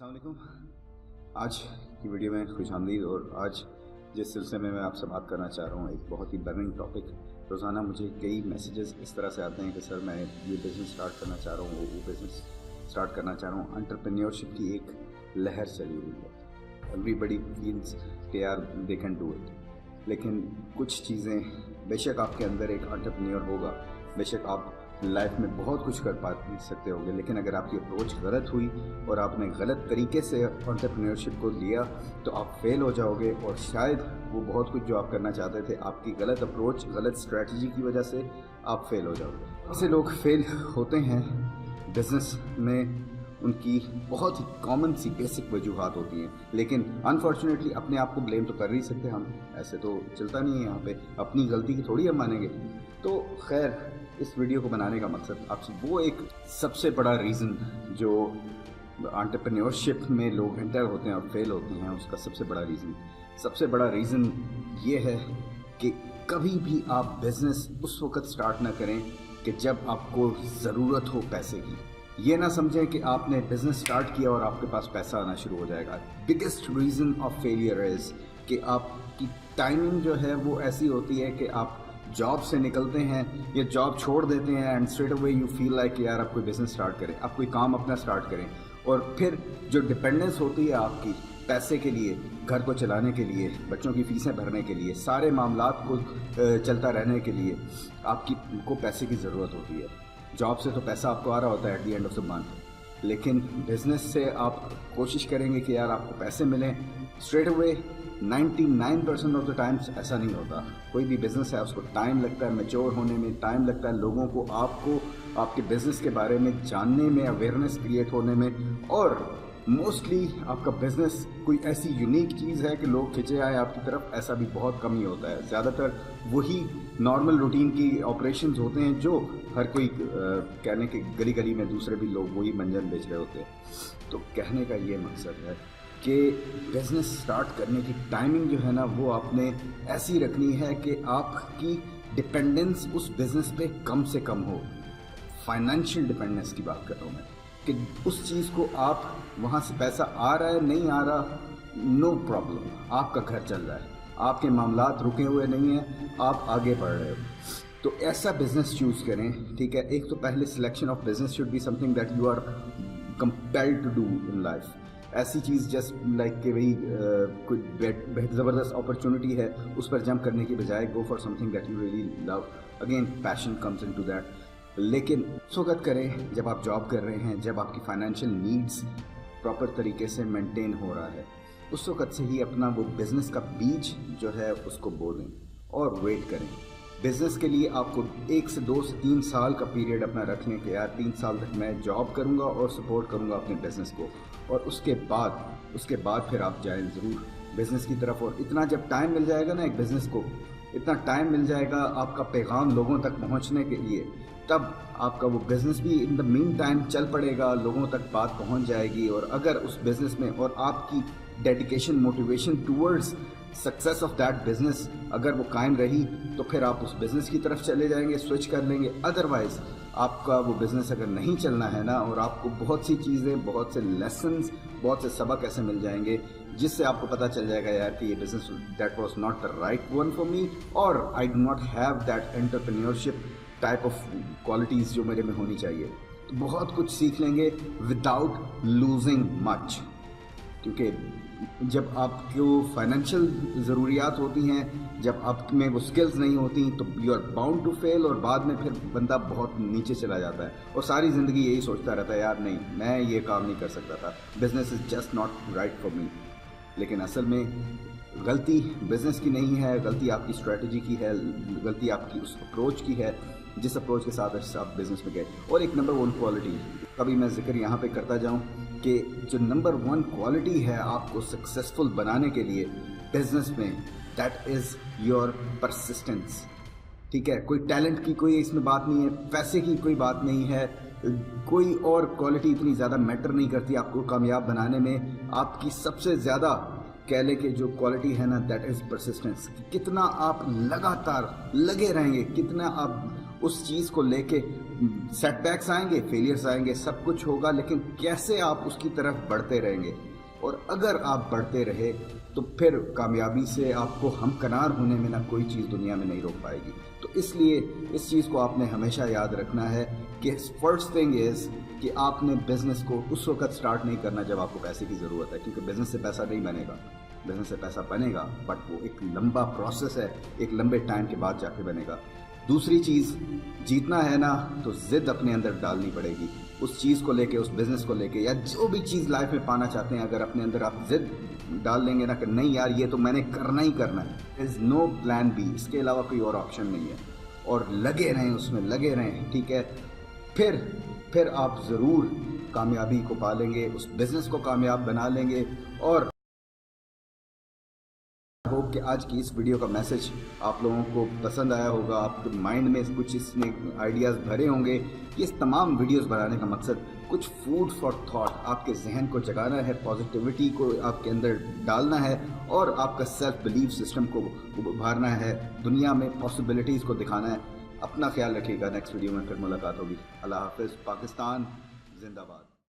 अस्सलाम वालेकुम। आज की वीडियो में खुशामदीद। और आज जिस सिलसिले में मैं आपसे बात करना चाह रहा हूँ, एक बहुत ही बर्निंग टॉपिक। रोज़ाना मुझे कई मैसेजेस इस तरह से आते हैं कि सर मैं ये बिज़नेस स्टार्ट करना चाह रहा हूँ, वो बिज़नेस स्टार्ट करना चाह रहा हूँ। एंटरप्रेन्योरशिप की एक लहर चली हुई है। एवरीबडी फील्स के यार दे कैन डू इट, लेकिन कुछ चीज़ें, बेशक आपके अंदर एक एंटरप्रेन्योर होगा, बेशक आप लाइफ में बहुत कुछ कर पा सकते होंगे, लेकिन अगर आपकी अप्रोच गलत हुई और आपने गलत तरीके से एंटरप्रेन्योरशिप को लिया तो आप फेल हो जाओगे। और शायद वो बहुत कुछ जो आप करना चाहते थे, आपकी गलत अप्रोच, गलत स्ट्रेटजी की वजह से आप फेल हो जाओगे। ऐसे लोग फेल होते हैं बिज़नेस में, उनकी बहुत ही कॉमन सी बेसिक वजूहात होती हैं, लेकिन अनफॉर्चुनेटली अपने आप को ब्लेम तो कर नहीं सकते हम, ऐसे तो चलता नहीं है यहाँ पे, अपनी गलती की थोड़ी हम मानेंगे। तो खैर, इस वीडियो को बनाने का मकसद आपसे वो एक सबसे बड़ा रीज़न जो एंटरप्रेन्योरशिप में लोग एंटर होते हैं और फेल होते हैं, उसका सबसे बड़ा रीज़न ये है कि कभी भी आप बिज़नेस उस वक्त स्टार्ट ना करें कि जब आपको ज़रूरत हो पैसे की। ये ना समझें कि आपने बिज़नेस स्टार्ट किया और आपके पास पैसा आना शुरू हो जाएगा। Biggest reason of failure is कि आपकी टाइमिंग जो है वो ऐसी होती है कि आप जॉब से निकलते हैं या जॉब छोड़ देते हैं and straight away you feel like यार आप कोई बिज़नेस स्टार्ट करें, आप कोई काम अपना स्टार्ट करें। और फिर जो डिपेंडेंस होती है आपकी पैसे के लिए, घर को चलाने के लिए, बच्चों की फ़ीसें भरने के लिए, सारे मामलात को चलता रहने के लिए को पैसे की ज़रूरत होती है। जॉब से तो पैसा आपको आ रहा होता है at the end of the month, लेकिन बिज़नेस से आप कोशिश करेंगे कि यार आपको पैसे मिलें straight away. 99% of the times ऐसा नहीं होता। कोई भी बिज़नेस है उसको टाइम लगता है मैच्योर होने में, टाइम लगता है लोगों को आपको आपके बिज़नेस के बारे में जानने में, अवेयरनेस क्रिएट होने में। और मोस्टली आपका बिज़नेस कोई ऐसी यूनिक चीज़ है कि लोग खिंचे आए आपकी तरफ, ऐसा भी बहुत कम ही होता है। ज़्यादातर वही नॉर्मल रूटीन की ऑपरेशंस होते हैं जो हर कोई कहने के गली गली में दूसरे भी लोग वही मंजन बेच रहे होते हैं। तो कहने का ये मकसद है कि बिज़नेस स्टार्ट करने की टाइमिंग जो है ना, वो आपने ऐसी रखनी है कि आपकी डिपेंडेंस उस बिज़नेस पे कम से कम हो। फाइनेंशियल डिपेंडेंस की बात कर रहा हूँ मैं, कि उस चीज़ को आप वहाँ से पैसा आ रहा है नहीं आ रहा, नो प्रॉब्लम, आपका घर चल रहा है, आपके मामलात रुके हुए नहीं हैं, आप आगे बढ़ रहे हो। तो ऐसा बिज़नेस चूज़ करें, ठीक है। एक तो पहले selection of business should be something that you are compelled to do in life. ऐसी चीज़ जस्ट लाइक कि भाई कोई ज़बरदस्त अपॉर्चुनिटी है उस पर जंप करने की बजाय go for something that you really love. Again passion comes into that, लेकिन उस वक्त करें जब आप जॉब कर रहे हैं, जब आपकी फाइनेंशियल नीड्स प्रॉपर तरीके से मेंटेन हो रहा है। उस वक्त से ही अपना वो बिज़नेस का बीज जो है उसको बो दें और वेट करें। बिज़नेस के लिए आपको 1 से 2 से 3 साल का पीरियड अपना रख लें कि यार 3 साल तक मैं जॉब करूंगा और सपोर्ट करूंगा अपने बिज़नेस को, और उसके बाद फिर आप जाएं ज़रूर बिज़नेस की तरफ। और इतना जब टाइम मिल जाएगा ना एक बिज़नेस को, इतना टाइम मिल जाएगा आपका पैगाम लोगों तक पहुंचने के लिए, तब आपका वो बिज़नेस भी इन द मीन टाइम चल पड़ेगा, लोगों तक बात पहुंच जाएगी। और अगर उस बिज़नेस में और आपकी dedication, motivation towards success of that business अगर वो कायम रही, तो फिर आप उस बिज़नेस की तरफ चले जाएंगे, स्विच कर लेंगे। अदरवाइज़ आपका वो बिज़नेस अगर नहीं चलना है ना, और आपको बहुत सी चीज़ें, बहुत से लेसन्स, बहुत से सबक ऐसे मिल जाएंगे जिससे आपको पता चल जाएगा यार कि ये business that was not the right one for me, और I do not have that entrepreneurship type of qualities जो मेरे में होनी चाहिए। तो बहुत कुछ सीख लेंगे विदाउट लूजिंग मच, क्योंकि जब आपको फाइनेंशियल ज़रूरियात होती हैं, जब आप में वो स्किल्स नहीं होती, तो you are bound to fail. और बाद में फिर बंदा बहुत नीचे चला जाता है और सारी ज़िंदगी यही सोचता रहता है यार नहीं, मैं ये काम नहीं कर सकता था, business is just not right for me. लेकिन असल में गलती बिज़नेस की नहीं है, गलती आपकी स्ट्रेटजी की है, गलती आपकी उस अप्रोच की है जिस अप्रोच के साथ आप बिज़नेस में गए। और एक नंबर 1 क्वालिटी कभी मैं जिक्र यहाँ पे करता जाऊँ कि जो नंबर 1 क्वालिटी है आपको सक्सेसफुल बनाने के लिए बिज़नेस में, दैट इज़ योर परसिस्टेंस। ठीक है, कोई टैलेंट की कोई इसमें बात नहीं है, पैसे की कोई बात नहीं है, कोई और क्वालिटी इतनी ज़्यादा मैटर नहीं करती आपको कामयाब बनाने में। आपकी सबसे ज़्यादा कह ले कि जो क्वालिटी है ना, दैट इज़ परसिस्टेंस। कितना आप लगातार लगे रहेंगे, कितना आप उस चीज़ को लेके सेट बैक्स आएंगे, फेलियर्स आएंगे, सब कुछ होगा, लेकिन कैसे आप उसकी तरफ बढ़ते रहेंगे। और अगर आप बढ़ते रहे तो फिर कामयाबी से आपको हमकनार होने में ना कोई चीज़ दुनिया में नहीं रोक पाएगी। तो इसलिए इस चीज़ को आपने हमेशा याद रखना है कि फर्स्ट थिंग इज़ कि आपने बिज़नेस को उस वक्त स्टार्ट नहीं करना जब आपको पैसे की ज़रूरत है, क्योंकि बिज़नेस से पैसा नहीं बनेगा। बिज़नेस से पैसा बनेगा, बट वो एक लंबा प्रोसेस है, एक लंबे टाइम के बाद जाके बनेगा। दूसरी चीज़, जीतना है ना तो ज़िद अपने अंदर डालनी पड़ेगी उस चीज़ को लेके, उस बिज़नेस को लेके, या जो भी चीज़ लाइफ में पाना चाहते हैं, अगर अपने अंदर आप ज़िद डाल लेंगे ना कि नहीं यार ये तो मैंने करना ही करना है, इज़ नो प्लान बी, इसके अलावा कोई और ऑप्शन नहीं है, और लगे रहें उसमें, लगे रहें, ठीक है। फिर आप ज़रूर कामयाबी को पालेंगे, उस बिज़नेस को कामयाब बना लेंगे। और होप कि आज की इस वीडियो का मैसेज आप लोगों को पसंद आया होगा, आपके माइंड में कुछ इसने आइडियाज़ भरे होंगे। कि इस तमाम वीडियोस बनाने का मकसद कुछ फूड फॉर थॉट, आपके जहन को जगाना है, पॉजिटिविटी को आपके अंदर डालना है, और आपका सेल्फ बिलीफ सिस्टम को उभारना है, दुनिया में पॉसिबिलिटीज़ को दिखाना है। अपना ख्याल रखिएगा, नेक्स्ट वीडियो में फिर मुलाकात होगी। अल्लाह हाफ़िज़। पाकिस्तान जिंदाबाद।